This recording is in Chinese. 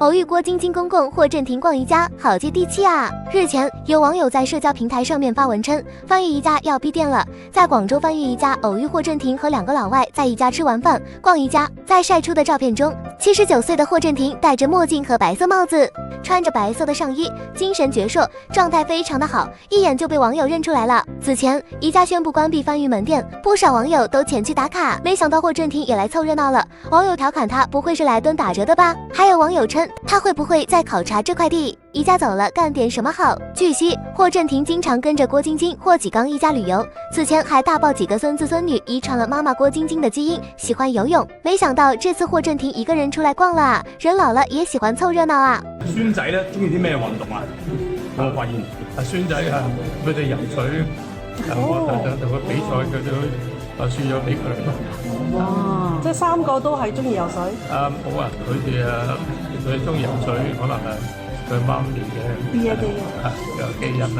偶遇郭晶晶公公霍震霆逛宜家，好接地气啊！日前，有网友在社交平台上面发文称，番禺宜家要闭店了。在广州番禺宜家偶遇霍震霆和2个老外在宜家吃完饭逛宜家，在晒出的照片中，79岁的霍震霆戴着墨镜和白色帽子，穿着白色的上衣，精神矍铄，状态非常的好，一眼就被网友认出来了。此前，宜家宣布关闭番禺门店，不少网友都前去打卡，没想到霍震霆也来凑热闹了。网友调侃他不会是来蹲打折的吧？还有网友称他会不会在考察这块地？宜家走了，干点什么好？据悉，霍震霆经常跟着郭晶晶、霍启刚一家旅游，此前还大爆几个孙子孙女遗传了妈媽郭晶晶的基因，喜歡游泳。沒想到這次霍震霆一個人出來逛了啊！人老了也喜歡湊熱鬧啊！孫仔咧中意啲咩運動啊？我發現孫仔啊，佢哋游水，我同佢比賽，佢都輸咗俾佢。哇！即係3個都係中意游水。冇啊，佢中意游水，可能係佢媽咪嘅基因啦。